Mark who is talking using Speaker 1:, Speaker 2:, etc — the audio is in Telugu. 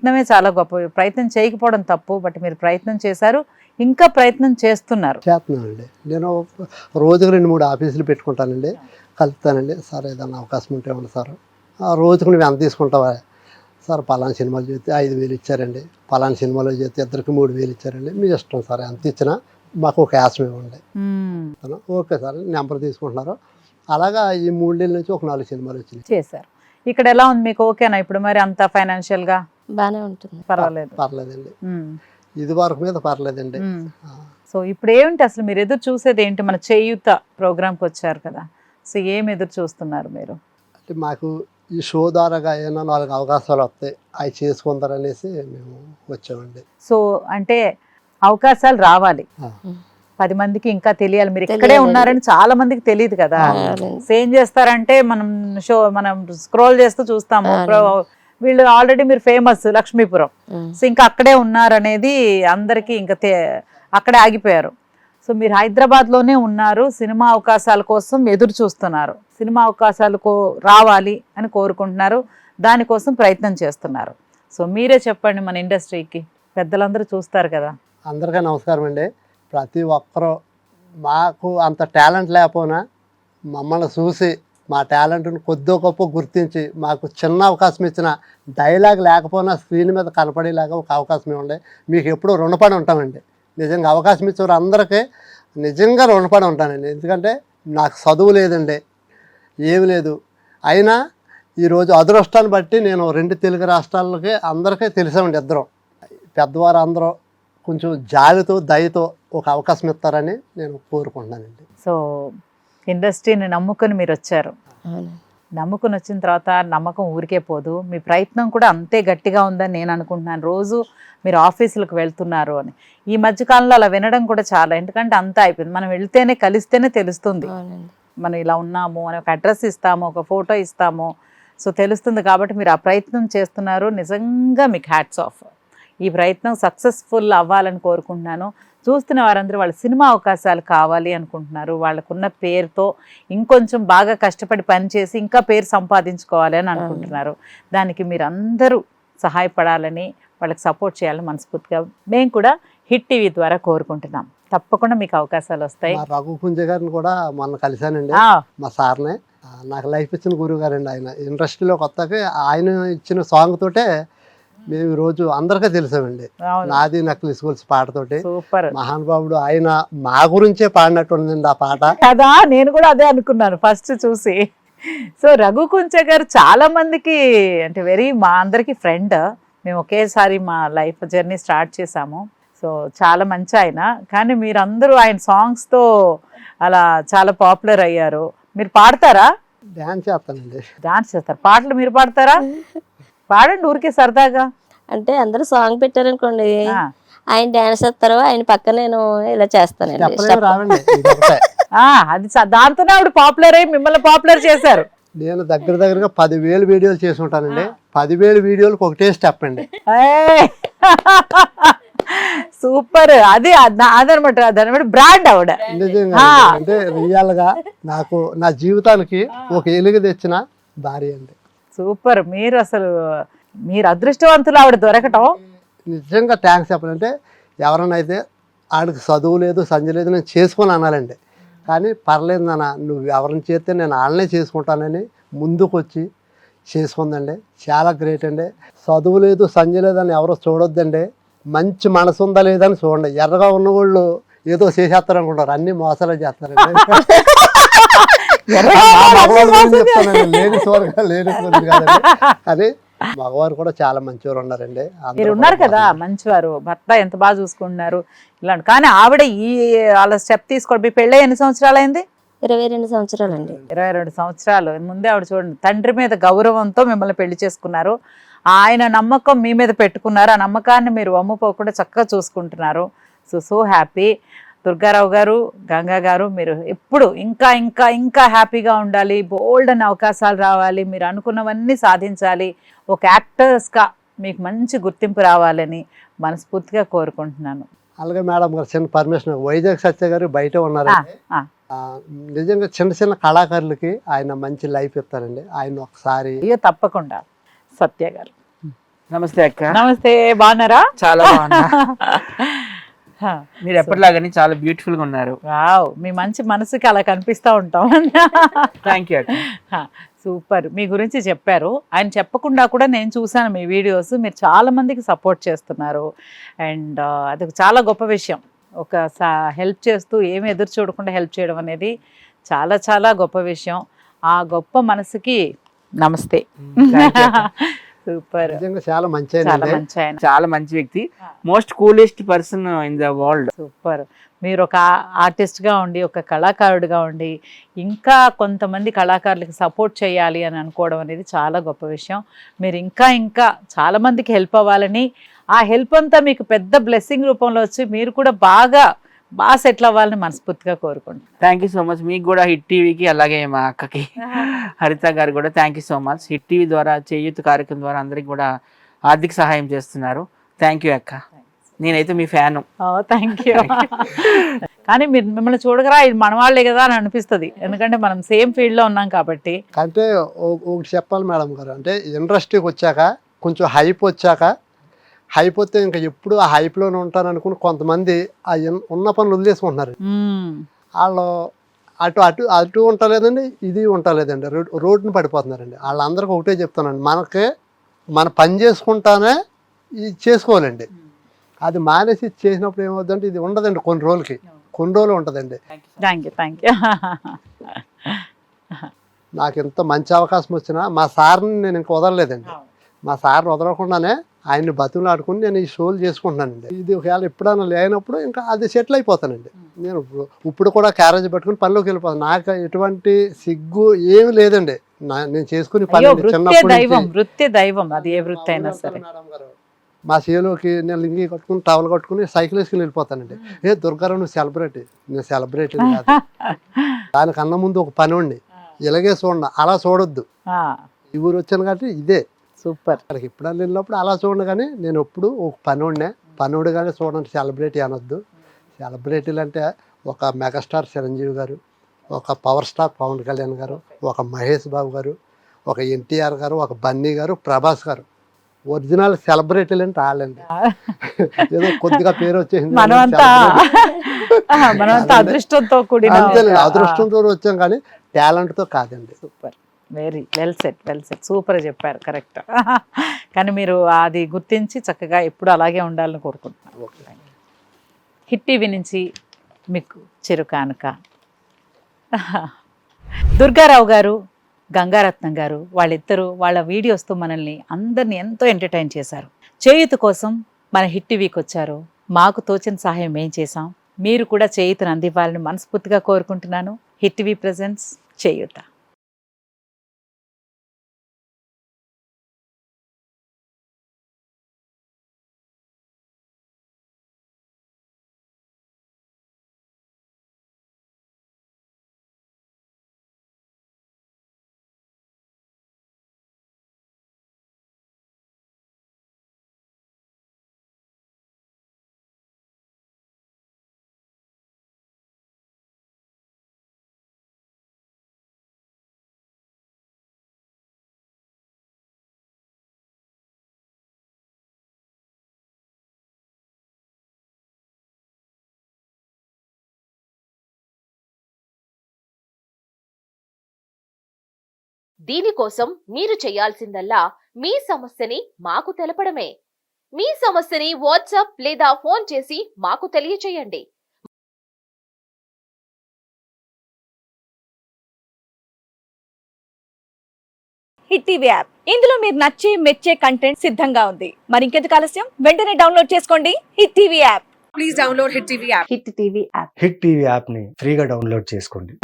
Speaker 1: ప్రయత్నమే చాలా గొప్ప. ప్రయత్నం చేయకపోవడం తప్పు, బట్ మీరు ప్రయత్నం చేశారు, ఇంకా ప్రయత్నం చేస్తున్నాను.
Speaker 2: నేను రోజుకు 2-3 ఆఫీసులు పెట్టుకుంటానండి, కలుపుతానండి. సార్ ఏదైనా అవకాశం ఉంటే ఇవ్వండి సార్, రోజుకు నువ్వు ఎంత తీసుకుంటావా సార్, పలానా సినిమాలు చేస్తే 5,000 ఇచ్చారండి, పలానా సినిమాలో చేస్తే ఇద్దరికి 3,000 ఇచ్చారండి, మీ ఇష్టం సార్, ఎంత ఇచ్చినా మాకు ఒక యాసం ఇవ్వండి. ఓకే సార్, నెంబర్ తీసుకుంటున్నారు. అలాగా ఈ 3 నెలల నుంచి ఒక 4 సినిమాలు వచ్చినాయి
Speaker 1: చేశారు. ఇక్కడ ఎలా ఉంది మీకు? ఓకేనా ఇప్పుడు మరి అంత ఫైనాన్షియల్ గా?
Speaker 3: బానే ఉంటుంది,
Speaker 2: పర్లేదండి. ఇది వరకు మీద పర్లేదండి.
Speaker 1: సో ఇప్పుడు ఏమిటి అసలు మీరు ఎదురు చూసేది ఏంటి? మన చేయూత ప్రోగ్రామ్కి వచ్చారు కదా, సో ఏం ఎదురు చూస్తున్నారు మీరు?
Speaker 2: అంటే మాకు ఈ షో ద్వారాగా ఏమైనా 4 అవకాశాలు వస్తాయి, అవి చేసుకుంటారనేసి మేము వచ్చామండి.
Speaker 1: సో అంటే అవకాశాలు రావాలి, 10 మందికి ఇంకా తెలియాలి. మీరు ఇక్కడే ఉన్నారని చాలా మందికి తెలియదు కదా. ఏం చేస్తారంటే మనం స్క్రోల్ చేస్తూ చూస్తాము, వీళ్ళు ఆల్రెడీ మీరు ఫేమస్ లక్ష్మీపురం, సో ఇంకా అక్కడే ఉన్నారనేది అందరికీ ఇంకా అక్కడే ఆగిపోయారు. సో మీరు హైదరాబాద్లోనే ఉన్నారు, సినిమా అవకాశాల కోసం ఎదురు చూస్తున్నారు, సినిమా అవకాశాలు రావాలి అని కోరుకుంటున్నారు, దానికోసం ప్రయత్నం చేస్తున్నారు. సో మీరే చెప్పండి మన ఇండస్ట్రీకి, పెద్దలందరూ చూస్తారు కదా.
Speaker 2: అందరికీ నమస్కారం అండి. ప్రతి ఒక్కరూ మాకు అంత టాలెంట్ లేకపోయినా మమ్మల్ని చూసి మా టాలెంట్ని కొద్దో గొప్ప గుర్తించి మాకు చిన్న అవకాశం ఇచ్చిన, డైలాగ్ లేకపోయినా స్క్రీన్ మీద కనపడేలాగా ఒక అవకాశం ఇవ్వండి. మీకు ఎప్పుడూ రుణపడి ఉంటామండి. నిజంగా అవకాశం ఇచ్చేవారు అందరికీ నిజంగా రుణపడి ఉంటానండి. ఎందుకంటే నాకు చదువు లేదండి, ఏమి లేదు, అయినా ఈరోజు అదృష్టాన్ని బట్టి నేను 2 తెలుగు రాష్ట్రాలకి అందరికీ తెలిసామండి. ఇద్దరం పెద్దవారు అందరూ కొంచెం జాలితో దయతో ఒక అవకాశం ఇస్తారని నేను కోరుకుంటున్నానండి.
Speaker 1: సో ఇండస్ట్రీని నమ్ముకొని మీరు వచ్చారు, నమ్ముకుని వచ్చిన తర్వాత నమ్మకం ఊరికే పోదు, మీ ప్రయత్నం కూడా అంతే గట్టిగా ఉందని నేను అనుకుంటున్నాను. రోజు మీరు ఆఫీసులకు వెళ్తున్నారు అని ఈ మధ్యకాలంలో అలా వినడం కూడా చాలా, ఎందుకంటే అంతా అయిపోయింది. మనం వెళ్తేనే కలిస్తేనే తెలుస్తుంది మనం ఇలా ఉన్నాము అని, ఒక అడ్రస్ ఇస్తాము, ఒక ఫోటో ఇస్తాము, సో తెలుస్తుంది. కాబట్టి మీరు ఆ ప్రయత్నం చేస్తున్నారు, నిజంగా మీకు హ్యాట్స్ ఆఫ్. ఈ ప్రయత్నం సక్సెస్ఫుల్ అవ్వాలని కోరుకుంటున్నాను. చూస్తున్న వారందరూ వాళ్ళ సినిమా అవకాశాలు కావాలి అనుకుంటున్నారు, వాళ్ళకున్న పేరుతో ఇంకొంచెం బాగా కష్టపడి పనిచేసి ఇంకా పేరు సంపాదించుకోవాలి అని అనుకుంటున్నారు. దానికి మీరు అందరూ సహాయపడాలని, వాళ్ళకి సపోర్ట్ చేయాలని మనస్ఫూర్తిగా మేము కూడా హిట్ టీవీ ద్వారా కోరుకుంటున్నాం. తప్పకుండా మీకు అవకాశాలు వస్తాయి.
Speaker 2: రఘుకుంజ గారిని కూడా మొన్న కలిశానండి, మా సార్నే. నాకు లైఫ్ ఇచ్చిన గురువు గారండి ఆయన. ఇండస్ట్రీలో కొత్తగా ఆయన ఇచ్చిన సాంగ్ తోటే మేము ఈరోజు అందరికీ తెలిసామండి. నాది నక్లీస్ గొలుసు పాటతోటి మహానుభావుడు ఆయన మా గురించే పాడినట్టుందండి ఆ పాట
Speaker 1: కదా. నేను కూడా అదే అనుకున్నాను ఫస్ట్ చూసి. సో రఘుకుంజ గారు చాలా మందికి అంటే మా అందరికి ఫ్రెండ్, మేము ఒకేసారి మా లైఫ్ జర్నీ స్టార్ట్ చేసాము. సో చాలా మంచి ఆయన, కానీ మీరందరూ ఆయన సాంగ్స్తో అలా చాలా పాపులర్ అయ్యారు. మీరు పాడతారా?
Speaker 2: డాన్స్ చేస్తానండి.
Speaker 1: డాన్స్ చేస్తారు, పాటలు మీరు పాడతారా? పాడండి ఊరికే సరదాగా.
Speaker 3: అంటే అందరూ సాంగ్ పెట్టారనుకోండి, ఆయన డాన్స్ చేస్తారు, ఆయన పక్కన నేను ఇలా చేస్తానండి.
Speaker 1: అది దాంతోనే ఆవిడ పాపులర్ అయ్యి మిమ్మల్ని పాపులర్ చేశారు.
Speaker 2: నేను దగ్గరగా 10,000 వీడియోలు చేసి ఉంటానండి. 10,000 వీడియోలకు ఒకటే స్టెప్ అండి.
Speaker 1: సూపర్, అది అదనమాట, అదనమాట బ్రాండ్ ఆవిడ.
Speaker 2: నిజంగా అంటే రియల్ గా నాకు నా జీవితానికి ఒక ఎలుగు తెచ్చిన భార్య అండి.
Speaker 1: సూపర్, మీరు అదృష్టవంతులు ఆవిడ దొరకటం.
Speaker 2: నిజంగా థ్యాంక్స్ చెప్పాలంటే, ఎవరైనా అయితే ఆడికి చదువు లేదు సంజయ్ లేదు నేను చేసుకొని అనాలండి, కానీ పర్లేదు నాన్న నువ్వు ఎవరిని చేస్తే నేను వాళ్ళనే చేసుకుంటానని ముందుకు వచ్చి చేసుకుందండి. చాలా గ్రేట్ అండి. చదువు లేదు సంజయ్ లేదని ఎవరో చూడొద్దండి, మంచి మనసు ఉందా లేదని చూడండి. ఎర్రగా ఉన్న వాళ్ళు ఏదో చేసేస్తారు అనుకుంటారు, అన్ని మోసాలే చేస్తారండి. లేని చూడగా లేని కాదండి, కానీ మగవారు కూడా చాలా మంచివారు ఉన్నారండి.
Speaker 1: మీరు ఉన్నారు కదా మంచివారు, భర్త ఎంత బాగా చూసుకుంటున్నారు ఇలాంటి. కానీ ఆవిడ వాళ్ళ స్టెప్ తీసుకోండి. మీ పెళ్ళి ఎన్ని సంవత్సరాలు అయింది?
Speaker 3: 22 సంవత్సరాలండి.
Speaker 1: 22 సంవత్సరాలు ముందే ఆవిడ చూడండి, తండ్రి మీద గౌరవంతో మిమ్మల్ని పెళ్లి చేసుకున్నారు, ఆయన నమ్మకం మీ మీద పెట్టుకున్నారు, ఆ నమ్మకాన్ని మీరు వమ్ముపోకుండా చక్కగా చూసుకుంటున్నారు. So happy. దుర్గారావు గారు, గంగా గారు, మీరు ఎప్పుడు ఇంకా ఇంకా ఇంకా హ్యాపీగా ఉండాలి, బోల్డ్ అని అవకాశాలు రావాలి, మీరు అనుకున్నవన్నీ సాధించాలి, ఒక యాక్టర్స్గా మీకు మంచి గుర్తింపు రావాలని మనస్ఫూర్తిగా కోరుకుంటున్నాను.
Speaker 2: అలాగే మేడం గారు చిన్న పర్మిషన్, వైజాగ్ సత్య గారు బయట ఉన్నారు. నిజంగా చిన్న చిన్న కళాకారులకి ఆయన మంచి లైఫ్ ఇస్తారండి. ఆయన ఒకసారి
Speaker 1: తప్పకుండా సత్య గారు
Speaker 4: నమస్తే అక్క.
Speaker 1: నమస్తే, బాగున్నారా?
Speaker 4: చాలా బాగున్నా. మీరు ఎప్పటిలాగానే చాలా బ్యూటిఫుల్ గా ఉన్నారు.
Speaker 1: వావ్, మీ మంచి మనసుకి అలా కనిపిస్తూ ఉంటాం.
Speaker 4: థ్యాంక్ యూ అక్క.
Speaker 1: సూపర్. మీ గురించి చెప్పారు, ఆయన చెప్పకుండా కూడా నేను చూసాను మీ వీడియోస్. మీరు చాలా మందికి సపోర్ట్ చేస్తున్నారు అండ్ అది చాలా గొప్ప విషయం. ఒక హెల్ప్ చేస్తూ ఏమి ఎదురు చూడకుండా హెల్ప్ చేయడం అనేది చాలా చాలా గొప్ప విషయం. ఆ గొప్ప మనసుకి నమస్తే.
Speaker 4: Thank you అక్క.
Speaker 1: సూపర్.
Speaker 2: నిజంగా చాలా మంచి
Speaker 1: చాలా
Speaker 2: ఆయనండి.
Speaker 1: మంచి ఆయన.
Speaker 4: చాలా మంచి వ్యక్తి, most coolest person in the world.
Speaker 1: Super. మీరు ఒక ఆర్టిస్ట్గా ఉండి, ఒక కళాకారుడిగా ఉండి, ఇంకా కొంతమంది కళాకారులకి సపోర్ట్ చేయాలి అని అనుకోవడం అనేది చాలా గొప్ప విషయం. మీరు ఇంకా ఇంకా చాలా మందికి హెల్ప్ అవ్వాలని, ఆ హెల్ప్ అంతా మీకు పెద్ద బ్లెస్సింగ్ రూపంలో వచ్చి మీరు కూడా బాగా సెటిల్ అవ్వాలని మనస్ఫూర్తిగా కోరుకుంటున్నాను.
Speaker 4: Thank you so much. మీకు కూడా హిట్ టీవీకి, అలాగే మా అక్కకి హరిత గారు కూడా thank you so much. Hit TV ద్వారా, చేయూత్ కార్యక్రమం ద్వారా అందరికి కూడా ఆర్థిక సహాయం చేస్తున్నారు. థ్యాంక్ యూ అక్క. నేనైతే మీ ఫ్యాను.
Speaker 1: Thank you. కానీ మీరు మిమ్మల్ని చూడగరా ఇది మన వాళ్ళే కదా అని అనిపిస్తుంది, ఎందుకంటే మనం సేమ్ ఫీల్డ్లో ఉన్నాం కాబట్టి.
Speaker 2: అంటే ఒకటి చెప్పాలి మేడం గారు, అంటే ఇండస్ట్రీకి వచ్చాక కొంచెం హైప్ వచ్చాక, హైప్ వస్తే ఇంకా ఎప్పుడు ఆ హైప్లోనే ఉంటాను అనుకుని కొంతమంది ఆ ఉన్న పనులు వదిలేసుకుంటున్నారు. వాళ్ళు అటు అటు అటు ఉంటలేదండి, ఇది ఉంటలేదండి, రోడ్డుని పడిపోతున్నారండి. వాళ్ళందరికీ ఒకటే చెప్తానండి, మన పని చేసుకుంటానే ఇది చేసుకోవాలండి. అది మానేసి చేసినప్పుడు ఏమవుతుందంటే ఇది ఉండదండి, కొన్ని రోజులు ఉంటుందండి.
Speaker 1: Thank you.
Speaker 2: నాకు ఎంత మంచి అవకాశం వచ్చినా మా సార్ని నేను ఇంక వదలలేదండి. మా సార్ని వదలకుండానే ఆయన్ని బతులాడుకుని నేను ఈ షోలు చేసుకుంటున్నానండి. ఇది ఒకవేళ ఎప్పుడైనా లేనప్పుడు ఇంకా అది సెటిల్ అయిపోతానండి. నేను ఇప్పుడు కూడా క్యారేజ్ పట్టుకుని పనిలోకి వెళ్ళిపోతాను. నాకు ఎటువంటి సిగ్గు ఏమి లేదండి. నేను చేసుకుని పని
Speaker 1: వృత్తి దైవం, అది ఏ వృత్తి అయినా సరే.
Speaker 2: మా చేలోకి నేను లింగి కట్టుకుని టవల్ కట్టుకుని సైకిల్ వేసుకుని వెళ్ళిపోతానండి. దుర్గారావు నువ్వు సెలబ్రిటీ. నేను సెలబ్రిటీ కాదు. దానికన్నా ముందు ఒక పని ఉండి ఇలాగే చూడండి, అలా చూడొద్దు. ఈ ఊరు వచ్చాను కాబట్టి ఇదే
Speaker 1: సూపర్.
Speaker 2: అక్కడికి ఇప్పుడు వెళ్ళినప్పుడు అలా చూడండి, కానీ నేను ఎప్పుడు ఒక పనుడిగానే చూడండి. సెలబ్రిటీ అనొద్దు. సెలబ్రిటీలు అంటే ఒక మెగాస్టార్ చిరంజీవి గారు, ఒక పవర్ స్టార్ పవన్ కళ్యాణ్ గారు, ఒక మహేష్ బాబు గారు, ఒక ఎన్టీఆర్ గారు, ఒక బన్నీ గారు, ప్రభాస్ గారు ఒరిజినల్ సెలబ్రిటీలు అంటే వాళ్ళండి. ఏదో కొద్దిగా పేరు వచ్చేసింది,
Speaker 1: మనమంతా అదృష్టంతో కూడిన
Speaker 2: అదృష్టంతో వచ్చాం కానీ టాలెంట్తో కాదండి.
Speaker 1: Super, very well set. Super చెప్పారు, కరెక్ట్. కానీ మీరు అది గుర్తించి చక్కగా ఎప్పుడు అలాగే ఉండాలని కోరుకుంటున్నాను. హిట్ టీవీ నుంచి మీకు చిరు కానుక. దుర్గారావు గారు, గంగారత్నం గారు, వాళ్ళిద్దరూ వాళ్ళ వీడియోస్తో మనల్ని అందరినీ ఎంతో ఎంటర్టైన్ చేశారు. చేయూత కోసం మన హిట్ టీవీకి వచ్చారు. మాకు తోచిన సహాయం ఏం చేశాం, మీరు కూడా చేయూతను అందివ్వాలని మనస్ఫూర్తిగా కోరుకుంటున్నాను. హిట్ టీవీ ప్రెజెంట్స్ చేయూత.
Speaker 5: దీనికోసం మీరు చేయాల్సిందల్లా మీ సమస్యని మాకు తెలపడమే. మీ సమస్యని వాట్సాప్ లేదా ఫోన్ చేసి మాకు తెలియచేయండి.
Speaker 6: హిట్ టీవీ యాప్, ఇందులో మీరు నచ్చే మెచ్చే కంటెంట్ సిద్ధంగా ఉంది. మరి ఇంకెందుకు ఆలస్యం, వెంటనే డౌన్లోడ్ చేసుకోండి hit TV app. Please download hit TV app.
Speaker 1: Hit TV app.
Speaker 7: Hit TV యాప్ని ఫ్రీగా డౌన్లోడ్ చేసుకోండి.